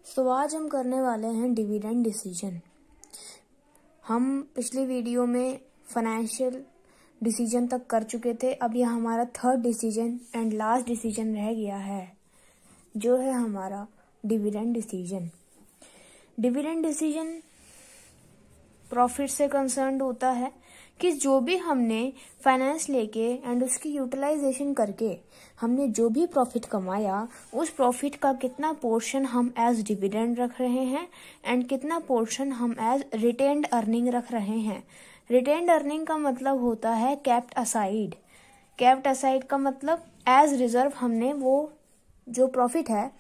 तो आज हम करने वाले हैं डिविडेंड डिसीजन। हम पिछली वीडियो में फाइनेंशियल डिसीजन तक कर चुके थे। अब यह हमारा third decision and last decision रह गया है, जो है हमारा dividend decision. Dividend decision profit से कंसर्न्ड होता है कि जो भी हमने फाइनेंस लेके एंड उसकी यूटिलाइजेशन करके हमने जो भी प्रॉफिट कमाया, उस प्रॉफिट का कितना पोर्शन हम एज डिविडेंड रख रहे हैं एंड कितना पोर्शन हम एज रिटेन्ड अर्निंग रख रहे हैं। रिटेन्ड अर्निंग का मतलब होता है केप्ट असाइड। केप्ट असाइड का मतलब एज रिजर्व हमने वो जो प्रॉफिट है,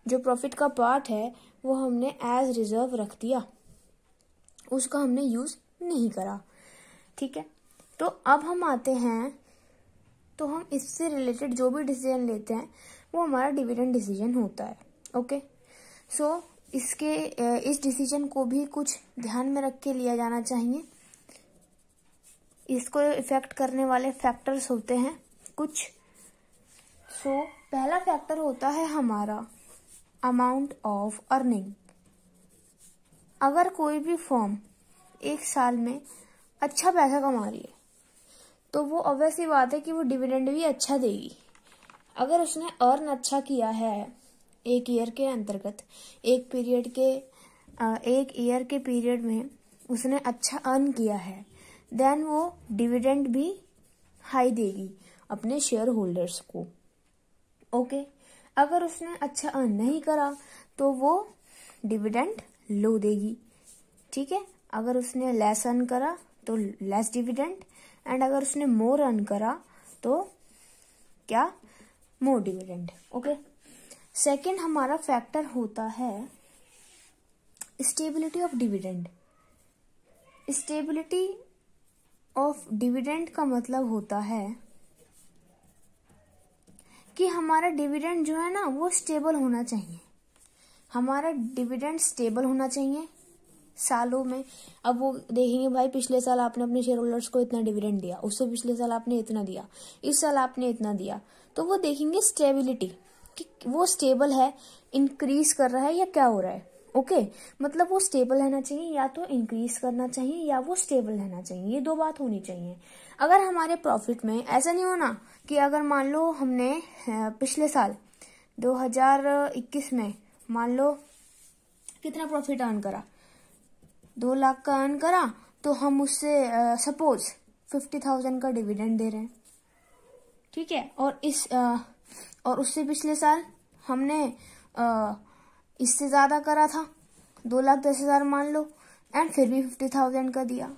जो प्रॉफिट का पार्ट है, वो हमने एज रिजर्व रख दिया, उसका हमने यूज नहीं करा। ठीक है, तो अब हम आते हैं, तो हम इससे रिलेटेड जो भी डिसीजन लेते हैं वो हमारा डिविडेंड डिसीजन होता है। ओके, सो इस डिसीजन को भी कुछ ध्यान में रख के लिया जाना चाहिए। इसको इफेक्ट करने वाले फैक्टर्स होते हैं कुछ। सो पहला फैक्टर होता है हमारा अमाउंट ऑफ अर्निंग। अगर कोई भी फर्म एक साल में अच्छा पैसा कमा रही है तो वो ऑब्वियस सी बात है कि वो डिविडेंड भी अच्छा देगी। अगर उसने अर्न अच्छा किया है एक ईयर के अंतर्गत, एक ईयर के पीरियड में उसने अच्छा अर्न किया है, देन वो डिविडेंड भी हाई देगी अपने शेयर होल्डर्स को। ओके, अगर उसने अच्छा अर्न नहीं करा तो वो डिविडेंड लो देगी। ठीक है, अगर उसने लेस अर्न करा तो लेस डिविडेंड, एंड अगर उसने मोर अर्न करा तो क्या, मोर डिविडेंड। ओके, सेकंड हमारा फैक्टर होता है stability of dividend. Stability of dividend का मतलब होता है कि हमारा डिविडेंड जो है ना वो स्टेबल होना चाहिए। हमारा डिविडेंड स्टेबल होना चाहिए सालों में। अब वो देखेंगे भाई पिछले साल आपने अपने शेयर होल्डर्स को इतना डिविडेंड दिया, उससे पिछले साल आपने इतना दिया, इस साल आपने इतना दिया, तो वो देखेंगे स्टेबिलिटी कि वो स्टेबल है, इंक्रीज कर रहा है या क्या हो रहा है। ओके, मतलब वो स्टेबल रहना चाहिए, या तो इंक्रीज करना चाहिए या वो स्टेबल रहना चाहिए, ये दो बात होनी चाहिए। अगर हमारे प्रॉफिट में ऐसा नहीं होना कि अगर मान लो हमने पिछले साल 2021 में मान लो कितना प्रॉफिट अर्न करा, 2 लाख का अर्न करा, तो हम उससे सपोज 50,000 का डिविडेंड दे रहे हैं। ठीक है, और उससे पिछले साल हमने इससे ज्यादा करा था, 2,10,000 मान लो, एंड फिर भी 50,000 का दिया।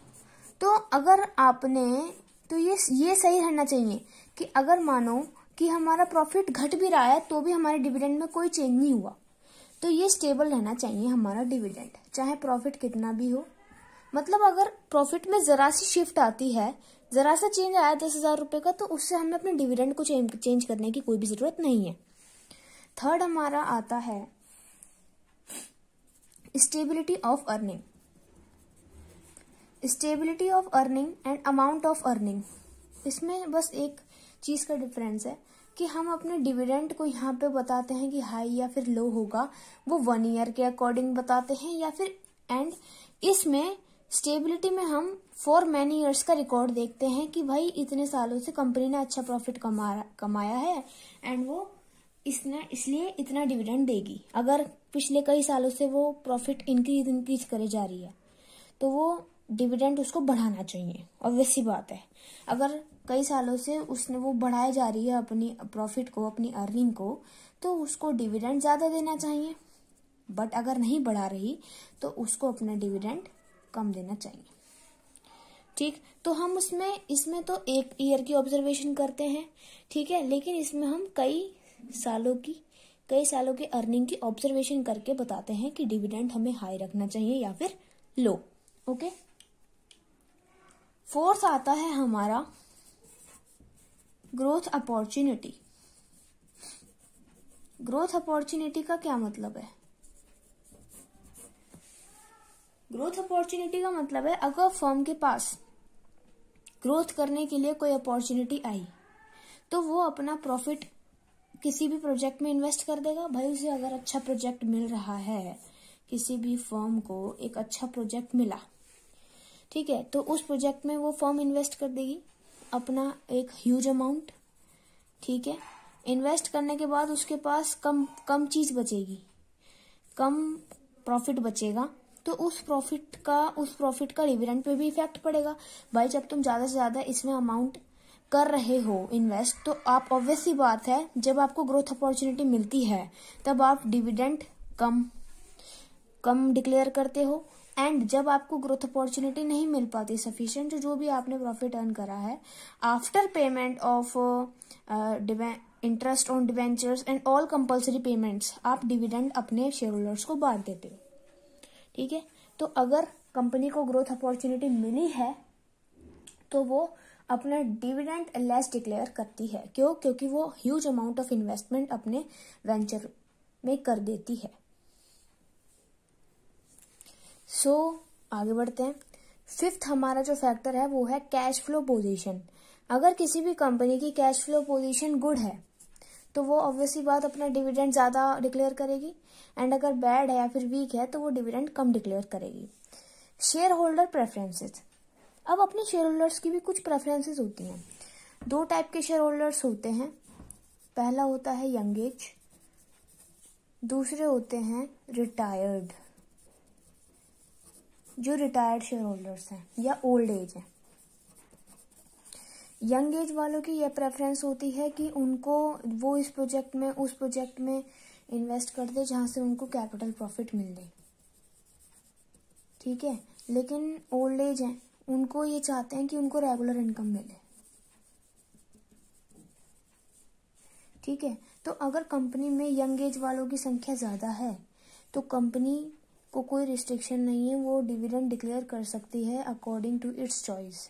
तो अगर आपने, तो ये सही रहना चाहिए कि अगर मानो कि हमारा प्रॉफिट घट भी रहा है तो भी हमारे डिविडेंड में कोई चेंज नहीं हुआ, तो ये स्टेबल रहना चाहिए हमारा डिविडेंड, चाहे प्रॉफिट कितना भी हो। मतलब अगर प्रॉफिट में जरा सी शिफ्ट आती है, जरा सा चेंज आया 10,000 रुपए का, तो उससे हमें अपने डिविडेंड को चेंज करने की कोई भी जरूरत नहीं है। थर्ड हमारा आता है stability of earning. Stability of earning and amount of earning, इसमें बस एक चीज का डिफरेंस है कि हम अपने डिविडेंड को यहाँ पे बताते हैं कि हाई या फिर लो होगा, वो 1 ईयर के अकॉर्डिंग बताते हैं, या फिर एंड इसमें स्टेबिलिटी में हम फॉर मैनी ईयर्स का रिकॉर्ड देखते हैं कि भाई इतने सालों से कंपनी ने अच्छा प्रॉफिट कमाया है एंड वो इसलिए इतना डिविडेंड देगी। अगर पिछले कई सालों से वो प्रॉफिट इंक्रीज करे जा रही है तो वो डिविडेंड उसको बढ़ाना चाहिए, ऑब्वियस सी बात है। अगर कई सालों से उसने वो बढ़ाए जा रही है अपनी प्रॉफिट को, अपनी अर्निंग को, तो उसको डिविडेंड ज्यादा देना चाहिए। बट अगर नहीं बढ़ा रही तो उसको अपना डिविडेंड कम देना चाहिए। ठीक, तो हम इसमें तो 1 ईयर की ऑब्जर्वेशन करते हैं, ठीक है, लेकिन इसमें हम कई सालों की अर्निंग की ऑब्जर्वेशन करके बताते हैं कि डिविडेंड हमें हाई रखना चाहिए या फिर लो। ओके, फोर्थ आता है हमारा ग्रोथ अपॉर्चुनिटी। ग्रोथ अपॉर्चुनिटी का क्या मतलब है? ग्रोथ अपॉर्चुनिटी का मतलब है अगर फर्म के पास ग्रोथ करने के लिए कोई अपॉर्चुनिटी आई तो वो अपना प्रॉफिट किसी भी प्रोजेक्ट में इन्वेस्ट कर देगा। भाई उसे अगर अच्छा प्रोजेक्ट मिल रहा है, किसी भी फर्म को एक अच्छा प्रोजेक्ट मिला, ठीक है, तो उस प्रोजेक्ट में वो फर्म इन्वेस्ट कर देगी अपना एक ह्यूज अमाउंट, ठीक है। इन्वेस्ट करने के बाद उसके पास कम चीज बचेगी, कम प्रॉफिट बचेगा, तो उस प्रॉफिट का डिविडेंड पे भी इफेक्ट पड़ेगा। भाई जब तुम ज्यादा से ज्यादा इसमें अमाउंट कर रहे हो इन्वेस्ट, तो आप ऑब्वियस सी बात है जब आपको ग्रोथ अपॉर्चुनिटी मिलती है तब आप डिविडेंड कम डिक्लेयर करते हो, एंड जब आपको ग्रोथ अपॉर्चुनिटी नहीं मिल पाती सफिशिएंट, जो भी आपने प्रॉफिट अर्न करा है, after payment of interest on debentures and all compulsory payments, आप डिविडेंड अपने शेयर होल्डर्स को बांट देते हो, ठीक है। तो अगर कंपनी को ग्रोथ अपॉर्चुनिटी मिली है तो वो अपना डिविडेंड लेस डिक्लेयर करती है। क्यों? क्योंकि वो ह्यूज अमाउंट ऑफ इन्वेस्टमेंट अपने वेंचर में कर देती है। आगे बढ़ते हैं। फिफ्थ हमारा जो फैक्टर है वो है कैश फ्लो पोजीशन। अगर किसी भी कंपनी की कैश फ्लो पोजीशन गुड है तो वो ऑब्वियसली बात अपना डिविडेंड ज्यादा डिक्लेयर करेगी, एंड अगर बैड है या फिर वीक है तो वो डिविडेंड कम डिक्लेयर करेगी। Share holder preferences. अब अपने शेयर होल्डर्स की भी कुछ प्रेफरेंसेस होती हैं। दो टाइप के शेयर होल्डर्स होते हैं। पहला होता है यंग एज, दूसरे होते हैं रिटायर्ड। जो रिटायर्ड शेयर होल्डर्स हैं या ओल्ड एज है। यंग एज वालों की यह प्रेफरेंस होती है कि उनको वो इस प्रोजेक्ट में उस प्रोजेक्ट में इन्वेस्ट कर दे जहां से उनको कैपिटल प्रॉफिट मिल जाए, ठीक है। लेकिन ओल्ड एज है, उनको ये चाहते हैं कि उनको रेगुलर इनकम मिले, ठीक है। तो अगर कंपनी में यंग एज वालों की संख्या ज्यादा है तो कंपनी को कोई रिस्ट्रिक्शन नहीं है, वो डिविडेंड डिक्लेयर कर सकती है अकॉर्डिंग टू इट्स चॉइस।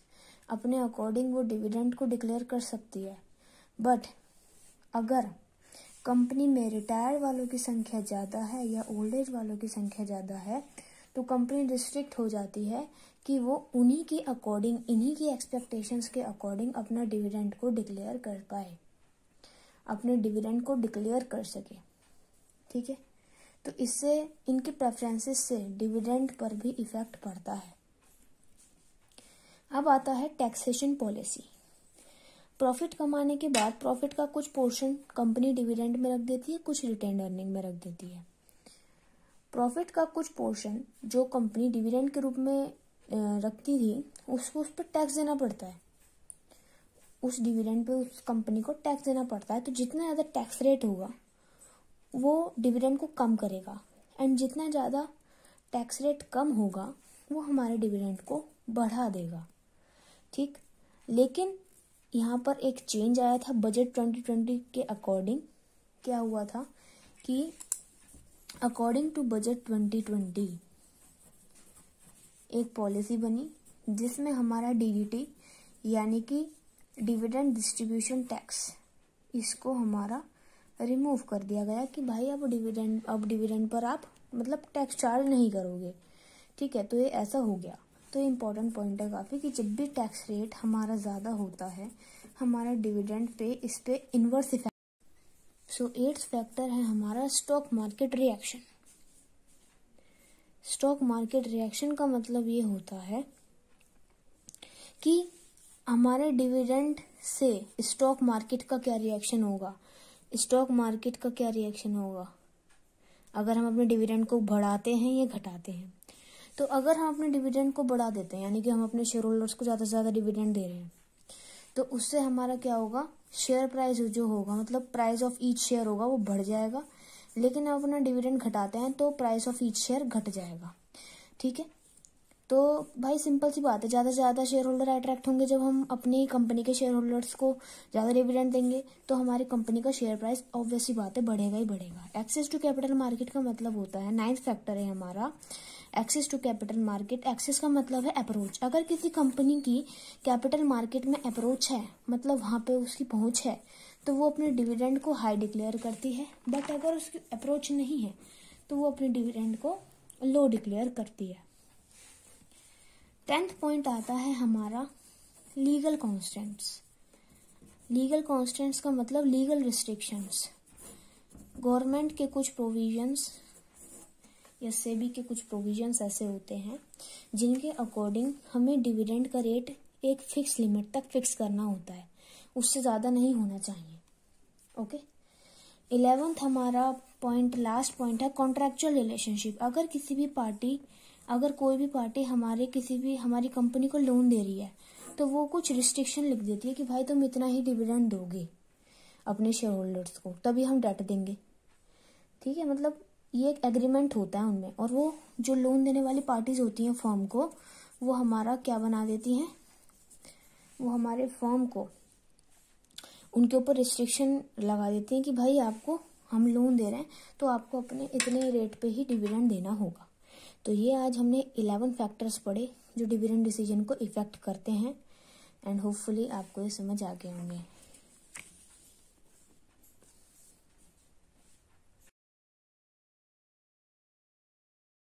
अपने अकॉर्डिंग वो डिविडेंड को डिक्लेयर कर सकती है। बट अगर कंपनी में रिटायर्ड वालों की संख्या ज्यादा है या ओल्ड एज वालों की संख्या ज्यादा है तो कंपनी रिस्ट्रिक्ट हो जाती है कि वो उन्हीं के अकॉर्डिंग, इन्हीं की एक्सपेक्टेशंस के अकॉर्डिंग अपना डिविडेंड को डिक्लेयर कर पाए, अपने डिविडेंड को डिक्लेयर कर सके, ठीक है। तो इससे इनके प्रेफरेंसेस से डिविडेंड पर भी इफेक्ट पड़ता है। अब आता है टैक्सेशन पॉलिसी। प्रॉफिट कमाने के बाद प्रॉफिट का कुछ पोर्शन कंपनी डिविडेंड में रख देती है, कुछ रिटेन्ड अर्निंग में रख देती है। प्रॉफिट का कुछ पोर्शन जो कंपनी डिविडेंड के रूप में रखती थी उसको उस पर टैक्स देना पड़ता है। उस डिविडेंड पे उस कंपनी को टैक्स देना पड़ता है। तो जितना ज़्यादा टैक्स रेट होगा वो डिविडेंड को कम करेगा, एंड जितना ज़्यादा टैक्स रेट कम होगा वो हमारे डिविडेंड को बढ़ा देगा, ठीक। लेकिन यहाँ पर एक चेंज आया था बजट 2020 के अकॉर्डिंग। क्या हुआ था कि अकॉर्डिंग टू बजट 2020 एक पॉलिसी बनी जिसमें हमारा डीडीटी यानी कि डिविडेंड डिस्ट्रीब्यूशन टैक्स, इसको हमारा रिमूव कर दिया गया कि भाई अब डिविडेंड पर आप मतलब टैक्स चार्ज नहीं करोगे, ठीक है। तो ये ऐसा हो गया। तो ये इम्पोर्टेंट पॉइंट है काफी कि जब भी टैक्स रेट हमारा ज्यादा होता है हमारा डिविडेंड पे इस पे इनवर्स इफेक्ट। एट्थ फैक्टर है हमारा stock market reaction. Stock market reaction का मतलब ये होता है कि हमारे डिविडेंड से स्टॉक मार्केट का क्या रिएक्शन होगा। स्टॉक मार्केट का क्या रिएक्शन होगा अगर हम अपने डिविडेंड को बढ़ाते हैं या घटाते हैं। तो अगर हम अपने डिविडेंड को बढ़ा देते हैं यानी कि हम अपने शेयर होल्डर्स को ज्यादा से ज्यादा डिविडेंड दे रहे हैं, तो उससे हमारा क्या होगा, शेयर प्राइस जो होगा मतलब प्राइस ऑफ ईच शेयर होगा वो बढ़ जाएगा। लेकिन हम अपना डिविडेंड घटाते हैं तो प्राइस ऑफ ईच शेयर घट जाएगा, ठीक है। तो भाई सिंपल सी बात है, ज्यादा से ज्यादा शेयर होल्डर अट्रैक्ट होंगे जब हम अपनी कंपनी के शेयर होल्डर्स को ज्यादा डिविडेंड देंगे तो हमारी कंपनी का शेयर प्राइस ऑब्वियस सी बात है बढ़ेगा ही बढ़ेगा। एक्सेस टू कैपिटल मार्केट का मतलब होता है, नाइन्थ फैक्टर है हमारा access to capital market. Access का मतलब है अप्रोच। अगर किसी कंपनी की कैपिटल मार्केट में अप्रोच है मतलब वहां पे उसकी पहुंच है तो वो अपने डिविडेंड को हाई डिक्लेयर करती है। बट अगर उसकी अप्रोच नहीं है तो वो अपने डिविडेंड को लो डिक्लेयर करती है। 10th पॉइंट आता है हमारा लीगल कॉन्स्टेंट्स। लीगल कॉन्स्टेंट्स का मतलब लीगल रिस्ट्रिक्शंस। गवर्नमेंट के कुछ प्रोविजंस या सेबी के कुछ प्रोविजंस ऐसे होते हैं जिनके अकॉर्डिंग हमें डिविडेंड का रेट एक फिक्स लिमिट तक फिक्स करना होता है, उससे ज़्यादा नहीं होना चाहिए। ओके। 11th हमारा पॉइंट, लास्ट पॉइंट है कॉन्ट्रैक्चुअल रिलेशनशिप। अगर कोई भी पार्टी हमारी कंपनी को लोन दे रही है तो वो कुछ रिस्ट्रिक्शन लिख देती है कि भाई तुम इतना ही डिविडेंड दोगे अपने शेयर होल्डर्स को, तभी हम डेट देंगे। ठीक है, मतलब ये एक एग्रीमेंट होता है उनमें, और वो जो लोन देने वाली पार्टीज होती हैं फर्म को, वो हमारा क्या बना देती हैं, वो हमारे फर्म को उनके ऊपर रिस्ट्रिक्शन लगा देती हैं कि भाई आपको हम लोन दे रहे हैं तो आपको अपने इतने रेट पे ही डिविडेंड देना होगा। तो ये आज हमने 11 फैक्टर्स पढ़े जो डिविडेंड डिसीजन को इफेक्ट करते हैं, एंड होपफुली आपको ये समझ आ गए होंगे।